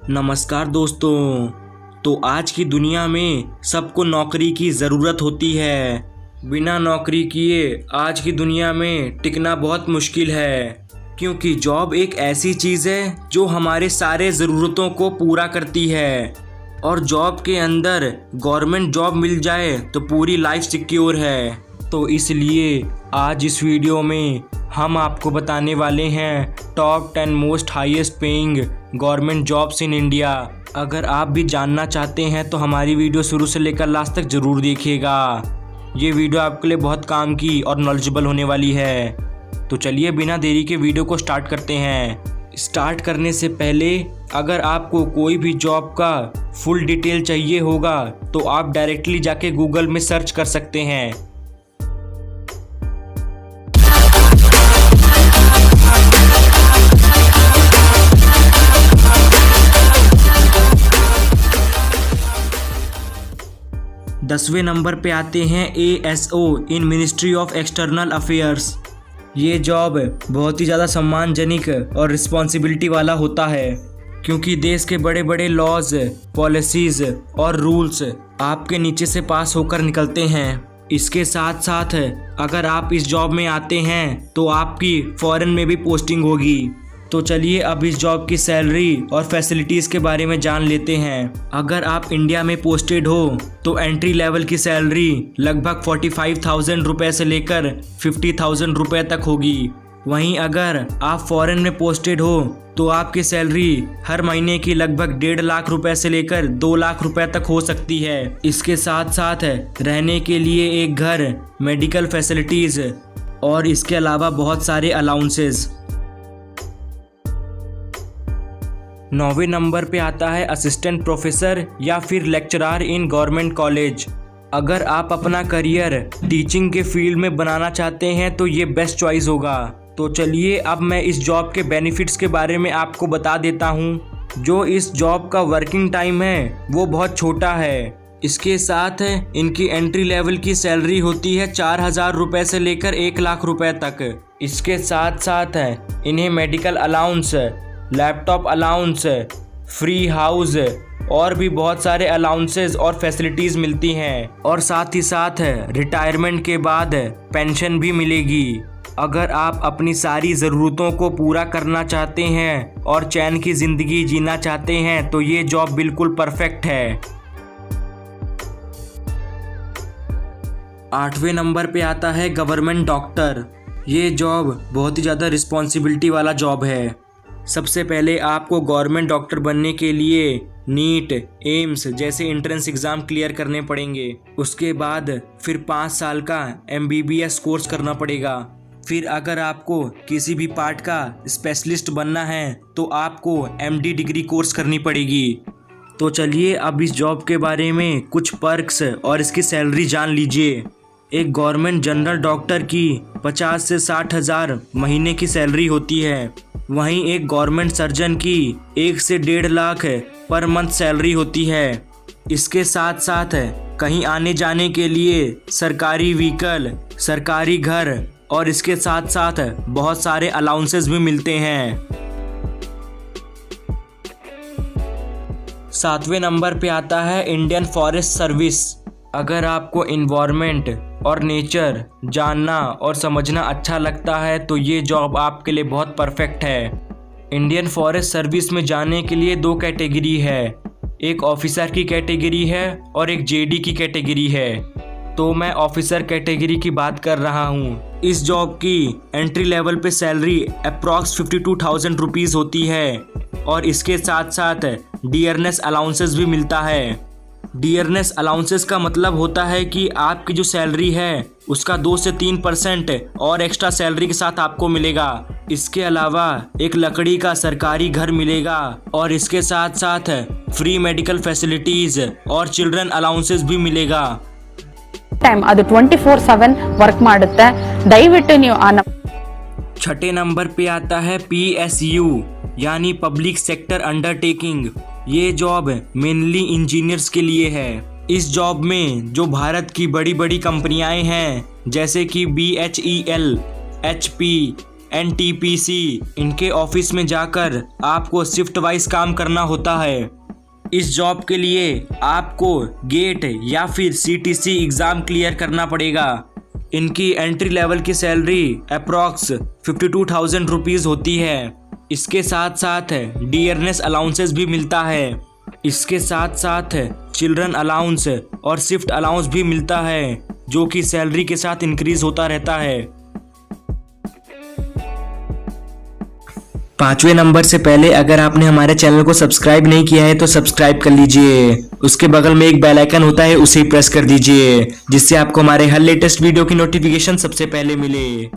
नमस्कार दोस्तों। तो आज की दुनिया में सबको नौकरी की ज़रूरत होती है। बिना नौकरी किए आज की दुनिया में टिकना बहुत मुश्किल है, क्योंकि जॉब एक ऐसी चीज़ है जो हमारे सारे ज़रूरतों को पूरा करती है। और जॉब के अंदर गवर्नमेंट जॉब मिल जाए तो पूरी लाइफ सिक्योर है। तो इसलिए आज इस वीडियो में हम आपको बताने वाले हैं top 10 most highest paying government jobs in India. अगर आप भी जानना चाहते हैं तो हमारी वीडियो शुरू से लेकर लास्ट तक ज़रूर देखिएगा। ये वीडियो आपके लिए बहुत काम की और नॉलेजेबल होने वाली है। तो चलिए बिना देरी के वीडियो को स्टार्ट करते हैं। स्टार्ट करने से पहले अगर आपको कोई भी जॉब का फुल डिटेल चाहिए होगा तो आप डायरेक्टली जाके गूगल में सर्च कर सकते हैं। दसवें नंबर पे आते हैं ASO in ministry of external affairs. ये जॉब बहुत ही ज़्यादा सम्मानजनक और रिस्पॉन्सिबिलिटी वाला होता है, क्योंकि देश के बड़े बड़े लॉज, पॉलिसीज़ और रूल्स आपके नीचे से पास होकर निकलते हैं। इसके साथ साथ अगर आप इस जॉब में आते हैं तो आपकी फॉरेन में भी पोस्टिंग होगी। तो चलिए अब इस जॉब की सैलरी और फैसिलिटीज़ के बारे में जान लेते हैं। अगर आप इंडिया में पोस्टेड हो तो एंट्री लेवल की सैलरी लगभग 45,000 रुपये से लेकर 50,000 रुपये तक होगी। वहीं अगर आप फॉरेन में पोस्टेड हो तो आपकी सैलरी हर महीने की लगभग 1.5 लाख रुपए से लेकर 2 लाख रुपए तक हो सकती है। इसके साथ साथ रहने के लिए एक घर, मेडिकल फैसिलिटीज़ और इसके अलावा बहुत सारे अलाउंसेस। 9वें नंबर पे आता है असिस्टेंट प्रोफेसर या फिर लेक्चरर इन गवर्नमेंट कॉलेज। अगर आप अपना करियर टीचिंग के फील्ड में बनाना चाहते हैं तो ये बेस्ट चॉइस होगा। तो चलिए अब मैं इस जॉब के बेनिफिट्स के बारे में आपको बता देता हूँ। जो इस जॉब का वर्किंग टाइम है वो बहुत छोटा है। इसके साथ इनकी एंट्री लेवल की सैलरी होती है 4,000 रुपये से लेकर 1 लाख रुपए तक। इसके साथ साथ इन्हें medical allowance, laptop allowance, free house और भी बहुत सारे अलाउंसेस और फैसिलिटीज़ मिलती हैं। और साथ ही साथ रिटायरमेंट के बाद पेंशन भी मिलेगी। अगर आप अपनी सारी ज़रूरतों को पूरा करना चाहते हैं और चैन की ज़िंदगी जीना चाहते हैं तो ये जॉब बिल्कुल परफेक्ट है। 8वें नंबर पे आता है गवर्नमेंट डॉक्टर। ये जॉब बहुत ही ज़्यादा रिस्पॉन्सिबिलिटी वाला जॉब है। सबसे पहले आपको गवर्नमेंट डॉक्टर बनने के लिए नीट, एम्स जैसे एंट्रेंस एग्ज़ाम क्लियर करने पड़ेंगे। उसके बाद फिर 5 साल का MBBS कोर्स करना पड़ेगा। फिर अगर आपको किसी भी पार्ट का स्पेशलिस्ट बनना है तो आपको MD डिग्री कोर्स करनी पड़ेगी। तो चलिए अब इस जॉब के बारे में कुछ पर्क्स और इसकी सैलरी जान लीजिए। एक गवर्नमेंट जनरल डॉक्टर की 50 से 60 हज़ार महीने की सैलरी होती है। वहीं एक गवर्नमेंट सर्जन की 1 से 1.5 लाख पर मंथ सैलरी होती है। इसके साथ साथ कहीं आने जाने के लिए सरकारी व्हीकल, सरकारी घर और इसके साथ साथ बहुत सारे अलाउंसेस भी मिलते हैं। 7वें नंबर पे आता है इंडियन फॉरेस्ट सर्विस। अगर आपको इन्वायरमेंट और नेचर जानना और समझना अच्छा लगता है तो ये जॉब आपके लिए बहुत परफेक्ट है। इंडियन फॉरेस्ट सर्विस में जाने के लिए 2 कैटेगरी है। एक ऑफिसर की कैटेगरी है और एक JD की कैटेगरी है। तो मैं ऑफिसर कैटेगरी की बात कर रहा हूँ। इस जॉब की एंट्री लेवल पे सैलरी अप्रॉक्स 52,000 रुपीज़ होती है और इसके साथ साथ डियरनेस अलाउंसेस भी मिलता है। डियरनेस अलाउंसेस का मतलब होता है कि आपकी जो सैलरी है उसका 2 से 3% और एक्स्ट्रा सैलरी के साथ आपको मिलेगा। इसके अलावा एक लकड़ी का सरकारी घर मिलेगा और इसके साथ साथ फ्री मेडिकल फैसिलिटीज़ और चिल्ड्रन अलाउंसेस भी मिलेगा। टाइम ಅದು 24/7 वर्क ಮಾಡುತ್ತೆ ದಯವಿಟ್ಟು ನೀವು ಆ 6ठे नंबर पे आता है PSU यानी पब्लिक सेक्टर अंडरटेकिंग। ये जॉब मेनली इंजीनियर्स के लिए है। इस जॉब में जो भारत की बड़ी बड़ी कंपनियां हैं जैसे कि BHEL, HP, NTPC इनके ऑफिस में जाकर आपको शिफ्ट वाइज काम करना होता है। इस जॉब के लिए आपको गेट या फिर CTC एग्ज़ाम क्लियर करना पड़ेगा। इनकी एंट्री लेवल की सैलरी अप्रॉक्स 52,000 रुपीज़ होती है। इसके साथ साथ डियरनेस अलाउंसेस भी मिलता है। इसके साथ साथ चिल्ड्रन अलाउंस और शिफ्ट अलाउंस भी मिलता है, जो कि सैलरी के साथ इंक्रीज होता रहता है। 5वें नंबर से पहले अगर आपने हमारे चैनल को सब्सक्राइब नहीं किया है तो सब्सक्राइब कर लीजिए। उसके बगल में एक बेल आइकन होता है, उसे प्रेस कर दीजिए, जिससे आपको हमारे हर लेटेस्ट वीडियो की नोटिफिकेशन सबसे पहले मिले।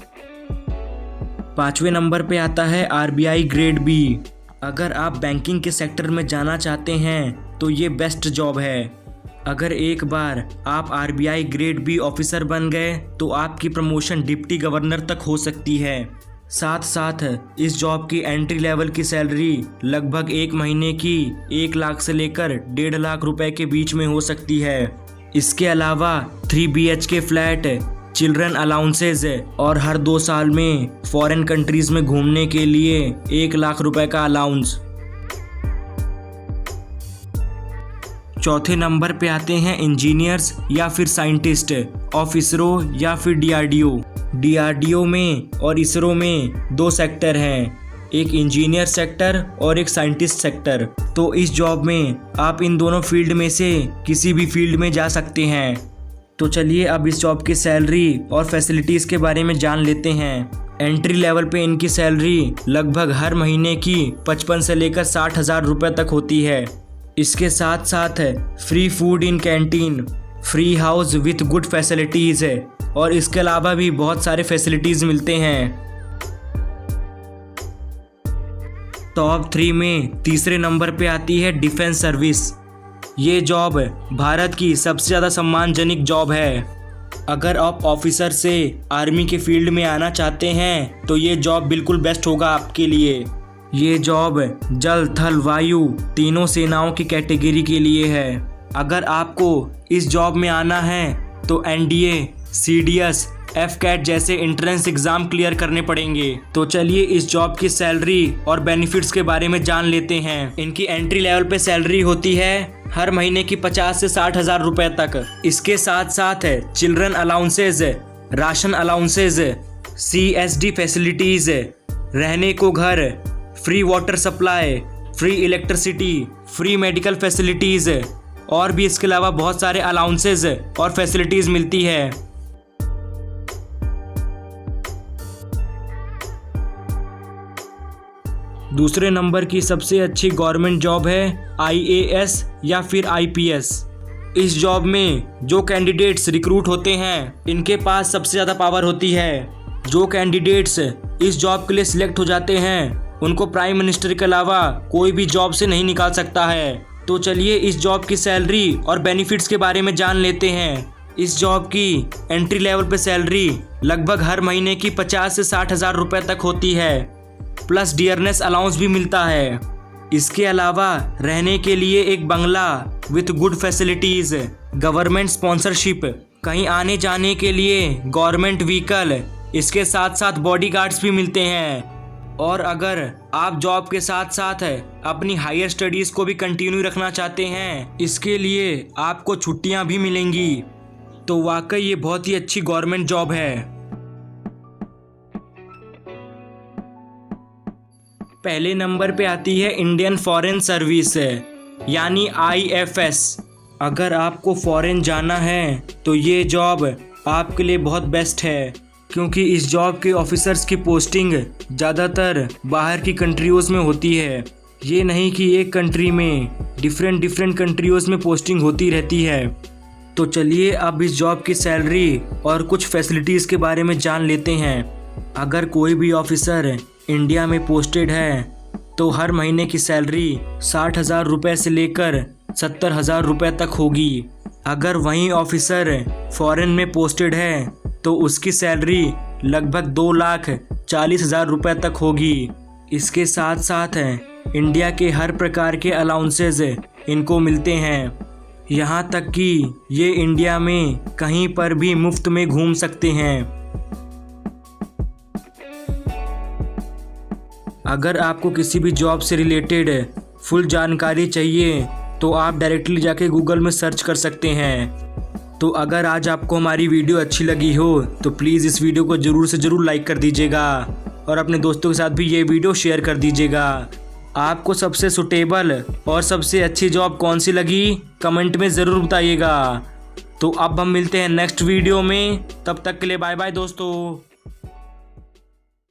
5वें नंबर पे आता है RBI ग्रेड B। अगर आप बैंकिंग के सेक्टर में जाना चाहते हैं तो ये बेस्ट जॉब है। अगर एक बार आप RBI ग्रेड B ऑफिसर बन गए तो आपकी प्रमोशन डिप्टी गवर्नर तक हो सकती है। साथ साथ इस जॉब की एंट्री लेवल की सैलरी लगभग 1 महीने की 1 लाख से लेकर 1.5 लाख रुपए के बीच में हो सकती है। इसके अलावा 3 BHK फ्लैट, चिल्ड्रन अलाउंसेज और हर 2 साल में फॉरेन कंट्रीज में घूमने के लिए 1 लाख रुपए का अलाउंस। 4थे नंबर पे आते हैं इंजीनियर्स या फिर साइंटिस्ट, ऑफिसरों या फिर DRDO में और इसरो में 2 सेक्टर हैं, एक इंजीनियर सेक्टर और एक साइंटिस्ट सेक्टर। तो इस जॉब में आप इन दोनों फील्ड में से किसी भी फील्ड में जा सकते हैं। तो चलिए अब इस जॉब की सैलरी और फैसिलिटीज़ के बारे में जान लेते हैं। एंट्री लेवल पे इनकी सैलरी लगभग हर महीने की 55 से लेकर 60,000 रुपये तक होती है। इसके साथ साथ free food in canteen, free house with good facilities है और इसके अलावा भी बहुत सारे फैसिलिटीज़ मिलते हैं। टॉप 3 में तीसरे नंबर पे आती है डिफेंस सर्विस। ये जॉब भारत की सबसे ज़्यादा सम्मानजनक जॉब है। अगर आप ऑफिसर से आर्मी के फील्ड में आना चाहते हैं तो ये जॉब बिल्कुल बेस्ट होगा आपके लिए। ये जॉब जल, थल, वायु तीनों सेनाओं की कैटेगरी के लिए है। अगर आपको इस जॉब में आना है तो NDA, CDS, FCAT जैसे एंट्रेंस एग्ज़ाम क्लियर करने पड़ेंगे। तो चलिए इस जॉब की सैलरी और बेनिफिट्स के बारे में जान लेते हैं। इनकी एंट्री लेवल पे सैलरी होती है हर महीने की 50 से 60,000 रुपए तक। इसके साथ साथ children allowances, ration allowances, CSD facilities, रहने को घर, free water supply, free electricity, free medical facilities और भी इसके अलावा बहुत सारे अलाउंसेज और फैसिलिटीज़ मिलती है। दूसरे नंबर की सबसे अच्छी गवर्नमेंट जॉब है IAS या फिर IPS। इस जॉब में जो कैंडिडेट्स रिक्रूट होते हैं इनके पास सबसे ज़्यादा पावर होती है। जो कैंडिडेट्स इस जॉब के लिए सिलेक्ट हो जाते हैं उनको प्राइम मिनिस्टर के अलावा कोई भी जॉब से नहीं निकाल सकता है। तो चलिए इस जॉब की सैलरी और बेनिफिट्स के बारे में जान लेते हैं। इस जॉब की एंट्री लेवल पे सैलरी लगभग हर महीने की 50 से 60,000 रुपये तक होती है, प्लस डियरनेस अलाउंस भी मिलता है। इसके अलावा रहने के लिए एक बंगला with good facilities, government sponsorship, कहीं आने जाने के लिए गवर्नमेंट व्हीकल, इसके साथ साथ बॉडीगार्ड्स भी मिलते हैं। और अगर आप जॉब के साथ साथ अपनी हायर स्टडीज़ को भी कंटिन्यू रखना चाहते हैं, इसके लिए आपको छुट्टियां भी मिलेंगी। तो वाकई ये बहुत ही अच्छी गवर्नमेंट जॉब है। पहले नंबर पे आती है इंडियन फॉरेन सर्विस यानी IFS। अगर आपको फॉरेन जाना है तो ये जॉब आपके लिए बहुत बेस्ट है, क्योंकि इस जॉब के ऑफिसर्स की पोस्टिंग ज़्यादातर बाहर की कंट्रीज़ में होती है। ये नहीं कि एक कंट्री में डिफरेंट कंट्रीज़ में पोस्टिंग होती रहती है। तो चलिए अब इस जॉब की सैलरी और कुछ फैसिलिटीज़ के बारे में जान लेते हैं। अगर कोई भी ऑफिसर इंडिया में पोस्टेड है तो हर महीने की सैलरी 60,000 रुपये से लेकर 70,000 रुपये तक होगी। अगर वहीं ऑफिसर फॉरेन में पोस्टेड है तो उसकी सैलरी लगभग 2,40,000 रुपये तक होगी। इसके साथ साथ इंडिया के हर प्रकार के अलाउंसेज इनको मिलते हैं, यहाँ तक कि ये इंडिया में कहीं पर भी मुफ्त में घूम सकते हैं। अगर आपको किसी भी जॉब से रिलेटेड फुल जानकारी चाहिए तो आप डायरेक्टली जाके गूगल में सर्च कर सकते हैं। तो अगर आज आपको हमारी वीडियो अच्छी लगी हो तो प्लीज़ इस वीडियो को ज़रूर से ज़रूर लाइक कर दीजिएगा और अपने दोस्तों के साथ भी ये वीडियो शेयर कर दीजिएगा। आपको सबसे सुटेबल और सबसे अच्छी जॉब कौन सी लगी कमेंट में ज़रूर बताइएगा। तो अब हम मिलते हैं नेक्स्ट वीडियो में, तब तक के लिए बाय बाय दोस्तों।